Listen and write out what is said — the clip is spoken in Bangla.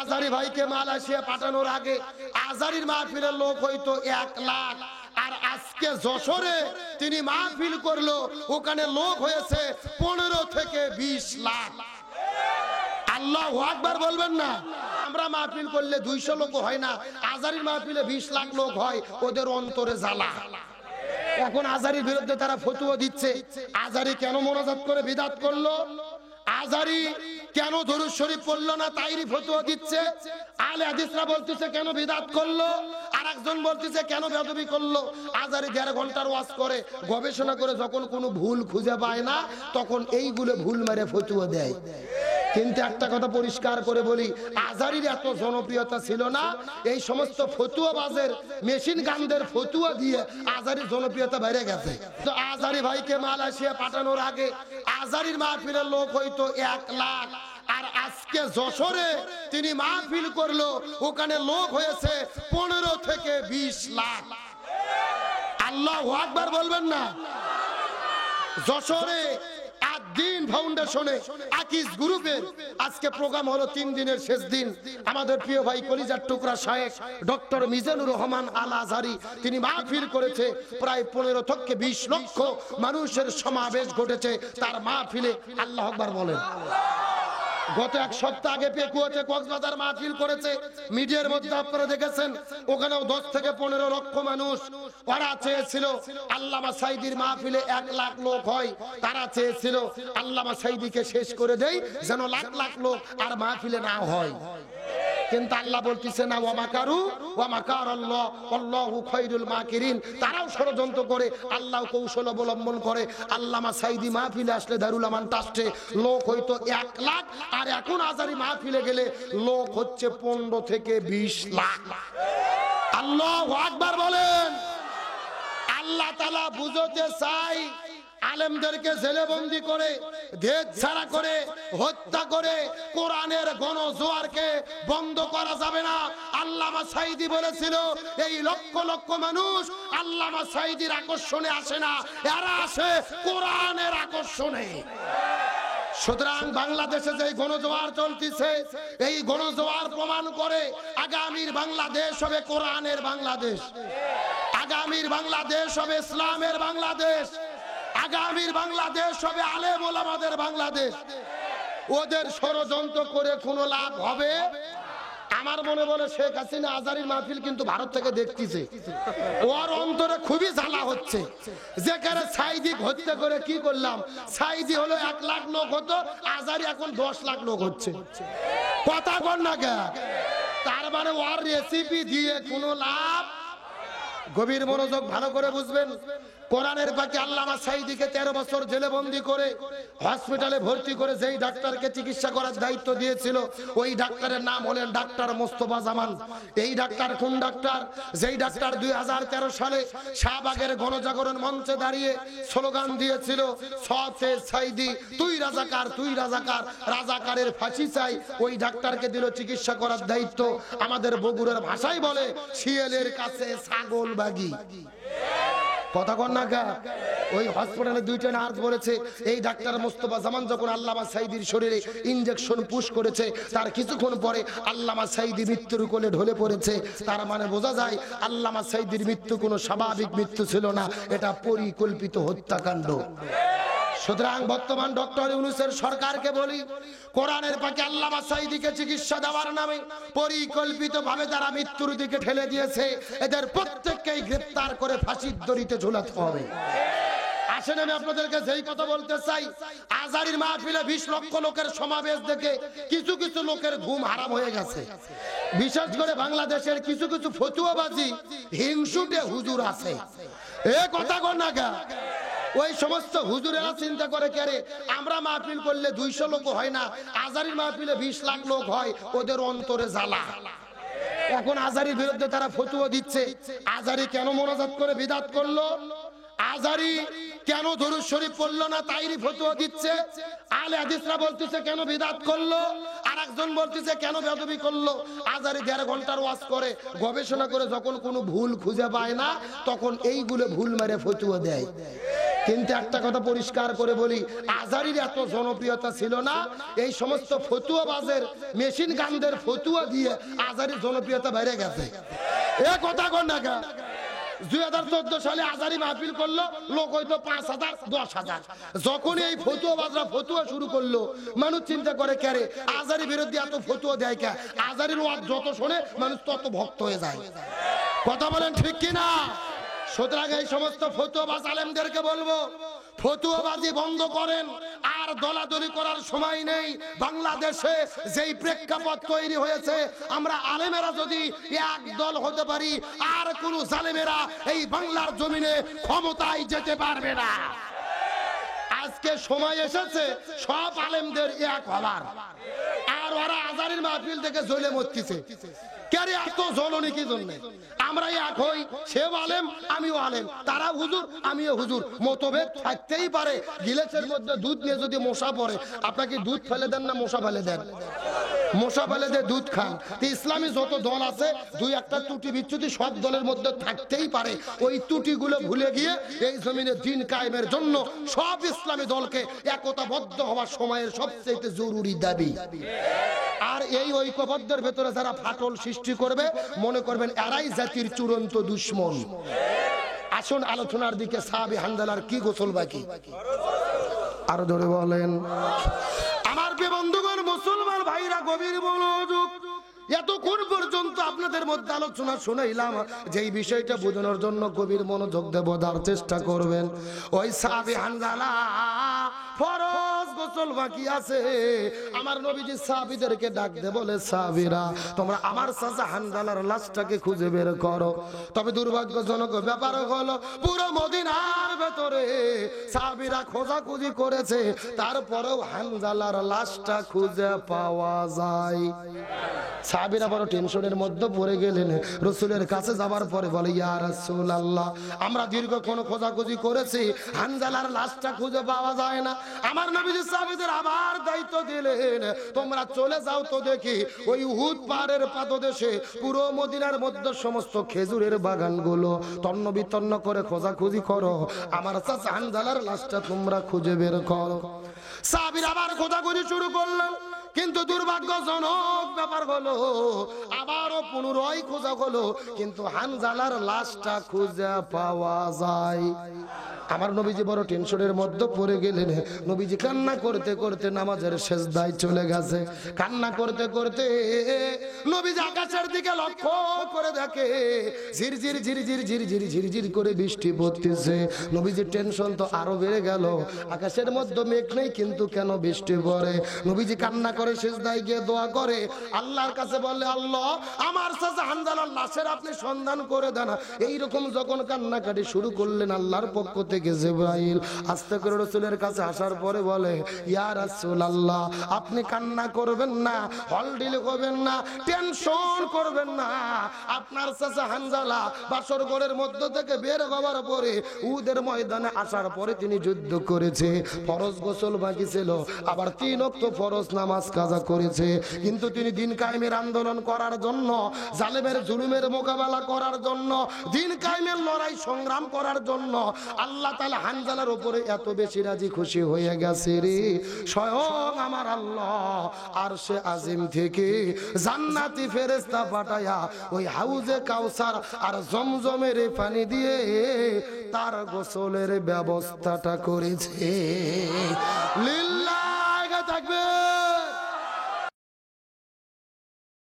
আজারি ভাইকে মালয়েশিয়া পাঠানোর আগে আজারির মাহফিলের লোক হয়তো 1 লাখ, আর আজকে যশোরে তিনি মাহফিল করলো, ওখানে লোক হয়েছে 15 থেকে 20 লাখ। আল্লাহু আকবার বলবেন না? আমরা মাহফিল করলে 200 লোক হয় না, আজারির মাহফিলে 20 লাখ লোক হয়, ওদের অন্তরে জ্বালা। এখন আজারির বিরুদ্ধে তারা ফতোয়া দিচ্ছে। আজারি কেন মোনাজাত করে বিদআত করলো, আজারি কেন দরুদ শরীফ পড়লো না, তাইরি ফতোয়া দিচ্ছে। আলে হাদিসরা বলতেছে কেন বিদআত করলো, আরেকজন বলতেছে কেন বেয়াদবি করলো। আজারি 1.5 ঘন্টার ওয়াজ করে, গবেষণা করে যখন কোনো ভুল খুঁজে পায় না, তখন এইগুলো ভুল মেরে ফতোয়া দেয়। কিন্তু একটা কথা পরিষ্কার করে বলি, আজারির এত জনপ্রিয়তা ছিল না, এই সমস্ত ফতুয়াবাজের মেশিন গানদের ফতুয়া দিয়ে আজারির জনপ্রিয়তা বেড়ে গেছে। তো আজারি ভাইকে মালয়েশিয়া পাঠানোর আগে আজারির মাহফিলের লোক হয়তো 1 লাখ, আর আজকে যশোরে তিনি মাহফিল করলো, ওখানে লোক হয়েছে 15 থেকে 20 লাখ। আল্লাহু আকবার বলবেন না? যশোরে দিন ফাউন্ডেশনে আকিস গ্রুপের আজকে প্রোগ্রাম হলো 3 দিনের শেষ দিন। আমাদের প্রিয় ভাই কলিজার টুকরা শায়েখ ডক্টর মিজানুর রহমান আল আজহারি তিনি মাহফিল করেছে, প্রায় 15 থেকে 20 লক্ষ মানুষের সমাবেশ ঘটেছে তার মাহফিলে। আল্লাহু আকবার বলেন। গত 1 সপ্তাহ আগে পেকুয়াতে কক্সবাজার মাহফিল করেছে, মিডিয়ার মধ্যে আপনারা দেখেছেন, ওখানেও 10 থেকে 15 লক্ষ মানুষ। ওরা চেয়েছিল আল্লামা সাঈদীর মাহফিলে 1 লাখ লোক হয়, তারা চেয়েছিল আল্লামা সাঈদীকে শেষ করে দেই, যেন লাখ লাখ লোক আর মাহফিলে না হয়। কিন্তু আল্লাহ বলতেছে না, ওয়া মাকারু ওয়া মাকারাল্লাহ আল্লাহু খায়রুল মাকিরিন। তারাও ষড়যন্ত্র করে, আল্লাহ কৌশল অবলম্বন করে। আল্লামা সাঈদী মাহফিলে আসলে দারুল আমান ট্রাস্টে লোক হয়তো 1 লাখ, আর এখন আজারি মাহফিলে গেলে লোক হচ্ছে 15 থেকে 20 লাখ। আল্লাহু আকবার বলেন। আল্লাহ তাআলা বুঝাতে চাই, আলেমদেরকে জেলেবন্দি করে, দেশ ছাড়া করে, হত্যা করে কোরআনের গণজোয়ারকে বন্ধ করা যাবে না। আল্লামা সাঈদী বলেছিল, এই লক্ষ লক্ষ মানুষ আল্লামা সাঈদীর আকর্ষণে আসে না, এরা আসে কোরআনের আকর্ষণে। সুতরাং বাংলাদেশে যে গণজোয়ার চলতেছে, এই গণজোয়ার প্রমাণ করে আগামীর বাংলাদেশ হবে কোরআনের বাংলাদেশ, আগামীর বাংলাদেশ হবে ইসলামের বাংলাদেশ, আগামীর বাংলাদেশ হবে আলেম ওলামাদের বাংলাদেশ। ওদের ষড়যন্ত্র করে কোনো লাভ হবে? আমার মনে বলে শেখ হাসিনা আজারির মাহফিল কিন্তু ভারত থেকে দেখতেছে, ওর অন্তরে খুবই জ্বালা হচ্ছে। যেখানে সাঈদী হত্যা করে কি করলাম, সাঈদী হলো 1 লাখ লোক হতো, আজারি এখন 10 লাখ লোক হচ্ছে। কথা কর না কে? তার মানে ওর রেসিপি দিয়ে কোনো লাভ। গভীর মনোযোগ ভালো করে বুঝবেন। কোরআনের পাকে আল্লামা সাঈদীকে 13 বছর জেলে বন্দী করে হসপিটালে ভর্তি করে যেই ডাক্তারকে চিকিৎসা করার দায়িত্ব দিয়েছিল, ওই ডাক্তারের নাম হলেন ডাক্তার মোস্তফা জামান। এই ডাক্তার কোন ডাক্তার? যেই ডাক্তার 2013 সালে শাহবাগের গণজাগরণ মঞ্চে দাঁড়িয়ে স্লোগান দিয়েছিল, সফে সাঈদী তুই রাজাকার, তুই রাজাকার, রাজাকারের ফাঁসি চাই। ওই ডাক্তারকে দিল চিকিৎসা করার দায়িত্ব। আমাদের বগুড়ার ভাষায় বলে শিয়ালের কাছে ছাগল বাগি। কথা কর না গা? ওই হসপিটালে 2টা নার্স বলেছে, এই ডাক্তার মোস্তফা জামান যখন আল্লামা সাঈদীর শরীরে ইনজেকশন পুশ করেছে, তার কিছুক্ষণ পরে আল্লামা সাঈদী মৃত্যুর কোলে ঢলে পড়েছে। তার মানে বোঝা যায় আল্লামা সাঈদীর মৃত্যু কোনো স্বাভাবিক মৃত্যু ছিল না, এটা পরিকল্পিত হত্যাকাণ্ড। সুতরাং বর্তমান ডক্টর ইউনূসের সরকারকে বলি, কোরআনের পাকে আল্লামা সাঈদীকে চিকিৎসা দেওয়ার নামে পরিকল্পিতভাবে যারা মৃত্যুর দিকে ঠেলে দিয়েছে, এদের প্রত্যেককেই গ্রেফতার করে ফাঁসির দড়িতে ঝুলাতে হবে। আসেন, আমি আপনাদেরকে যেই কথা বলতে চাই, আজারির মাহফিলে 20 লক্ষ লোকের সমাবেশ দেখে কিছু কিছু লোকের ঘুম হারাম হয়ে গেছে। বিশেষ করে বাংলাদেশের কিছু কিছু ফতুয়াবাজি হিংসুটে হুজুর আছে। এ কথা কর না গা? ওই সমস্ত হুজুরেরা চিন্তা করে, কেরে আমরা মাহফিল করলে 200 লোক হয় না, আজারির মাহফিলে 20 লাখ লোক হয়, ওদের অন্তরে জ্বালা। এখন আজারির বিরুদ্ধে তারা ফতোয়া দিচ্ছে। আজারি কেন মোনাজাত করে বিদআত করলো, আজারি কেন দরুদ শরীফ পড়লো না, তাইরি ফতোয়া দিচ্ছে। আলে হাদিসরা বলতেছে কেন বিদআত করলো, আরেকজন বলতেছে কেন বেয়াদবি করলো। আজারি 1.5 ঘন্টার ওয়াজ করে, গবেষণা করে যখন কোনো ভুল খুঁজে পায় না, তখন এইগুলো ভুল মেরে ফতোয়া দেয়। কিন্তু একটা কথা পরিষ্কার করে বলি, আজারির এত জনপ্রিয়তা ছিল না। এই সমস্ত ফতুয়াবাজের মেশিন গানদের ফতুয়া দিয়ে আজারির জনপ্রিয়তা বেড়ে গেছে। এ কথা কোন না 2014 সালে আজারি মাহফিল করলো, লোক হয়তো 5,000 10,000। যখন এই ফতুয়াবাজরা ফতুয়া শুরু করলো, মানুষ চিন্তা করে ক্যারে আজারি বিরুদ্ধে এত ফতুয়া দেয় কে? আজারির ওয়াজ যত শোনে মানুষ তত ভক্ত হয়ে যায়। কথা বলেন ঠিক কিনা? সুতরাং এই সমস্ত ফতুয়াবাজ আলেমদেরকে বলবো, ফতুয়াবাজি বন্ধ করেন। আর দলাদলি করার সময় নেই। বাংলাদেশে যেই প্রেক্ষাপট তৈরি হয়েছে, আমরা আলেমেরা যদি এক দল হতে পারি, আর কোন জালেমেরা এই বাংলার জমিনে ক্ষমতায় যেতে পারবে না। আজকে সময় এসেছে সব আলেমদের এক হবার। আর ওরা আজারির মাহফিল থেকে জ্বলে মরতেছে। কেরে এত জ্বলনি কি জন্য? আমরা এক হই, সেও আলেম আমিও আলেম, তারা হুজুর আমিও হুজুর। মতভেদ থাকতেই পারে। গিলাসের মধ্যে দুধ নিয়ে যদি মশা পড়ে, আপনাকে দুধ ফেলে দেন না মশা ফেলে দেন? মশা ফেলে দিয়ে দুধ খান। ইসলামী যত দল আছে, দুই একটা ত্রুটি বিচ্যুতি সব দলের মধ্যে থাকতেই পারে। ওই ত্রুটিগুলো ভুলে গিয়ে এই জমিনে দিন কায়েমের জন্য সব ইসলামী দলকে একতাবদ্ধ হওয়ার সময়ের সবচেয়ে জরুরি দাবি। আর এই ঐক্যবদ্ধের ভেতরে যারা ফাটল সৃষ্টি করবে, মনে করবেন এরাই জাতির চূড়ান্ত দুশ্মন। আসুন আলোচনার দিকে। সাহাবী হানজালার কি গোসল বাকি? আরো ধরে বলেন। আমার প্রিয় বন্ধুগণ, মুসলমান ভাইরা, গভীর মনোযোগ। এতক্ষণ পর্যন্ত আপনাদের মধ্যে আলোচনা শুনাইলাম, যে বিষয়টা বোঝানোর জন্য গভীর মনোযোগ দেব, তার চেষ্টা করবেন। ওই সাহাবী হানজালা ফরজ গোসল বাকি আছে। আমার নবীজি সাহাবীদেরকে ডাক দে বলে, সাহাবীরা তোমরা আমার চাচা হানজালার লাশটাকে খুঁজে বের করো। তবে দুর্ভাগ্যজনক ব্যাপার হলো, পুরো মদিনার ভেতরে সাহাবীরা খোঁজাখুঁজি করেছে, তারপরেও হানজালার লাশটা খুঁজে পাওয়া যায়। সাহাবীরা বড় টেনশনের মধ্যে পড়ে গেলেন। রাসূলের কাছে যাবার পরে বলে, ইয়া রাসূলুল্লাহ, আমরা দীর্ঘক্ষণ খোঁজাখুঁজি করেছি, হানজালার লাশটা খুঁজে পাওয়া যায় না। আমার নবীজি সাহাবীদের আবার দায়িত্ব দিলেন, তোমরা চলে যাও তো দেখি ওই উহুদ পাহাড়ের পাদদেশে পুরো মদিনার মধ্যে সমস্ত খেজুরের বাগানগুলো তন্ন বিতন্ন করে খোঁজাখুঁজি করো, আমার চাচা হানজালার লাশটা তোমরা খুঁজে বের করো। সাহাবীরা আবার খোঁজাখুঁজি শুরু করলেন, কিন্তু দুর্ভাগ্যজনক ব্যাপার হলো, আবারও পুনরায় খোঁজা হলো, কিন্তু হানজালার লাশটা খুঁজে পাওয়া যায়। আমার নবীজি বড় টেনশনের মধ্যে পড়ে গেলেন। নবীজি কান্না করতে করতে নামাজের সেজদায় চলে গেছে। কান্না করতে করতে নবীজি আকাশের দিকে লক্ষ্য করে দেখে ঝিরঝির ঝিরঝির ঝিরঝির ঝিরঝির করে বৃষ্টি পড়তেছে। নবীজির টেনশন তো আরো বেড়ে গেল। আকাশের মধ্যে মেঘ নেই, কিন্তু কেন বৃষ্টি পড়ে? নবীজি কান্না করে সেজদায় গিয়ে দোয়া করে, আল্লাহর কাছে বলে, আল্লাহ আমার চাচা হানজালার লাশের আপনি সন্ধান করে দেন। এইরকম যখন কান্নাকাটি শুরু করলেন, আল্লাহর পক্ষ থেকে জিবরাইল আস্তে করে রাসূলের কাছে আসার পরে বলে, ইয়া রাসূলুল্লাহ, আপনি কান্না করবেন না, হলডিল করবেন না, টেনশন করবেন না। আপনার চাচা হানজালা বাসর ঘরের মধ্য থেকে বের হওয়ার পরে উহুদের ময়দানে আসার পরে তিনি যুদ্ধ করেছে, ফরজ গোসল বাকি ছিল, আবার 3 ওয়াক্ত ফরজ নামাজ কাজা করেছে। কিন্তু তিনি দিন কায়েমের আন্দোলন করার জন্য, জালেমের জুলুমের মোকাবেলা করার জন্য, দিন কায়েমের লড়াই সংগ্রাম করার জন্য আল্লাহ তাআলা হানজালার উপরে এত বেশি রাজি খুশি হয়ে গেছে রে, স্বয়ং আমার আল্লাহ আরশে আজিম থেকে জান্নাতি ফেরেশতা পাঠায়া ওই হাউজে কাউসার আর জমজমের পানি দিয়ে তার গোসলের ব্যবস্থাটা করেছে। লিল্লাহি তাকবীর।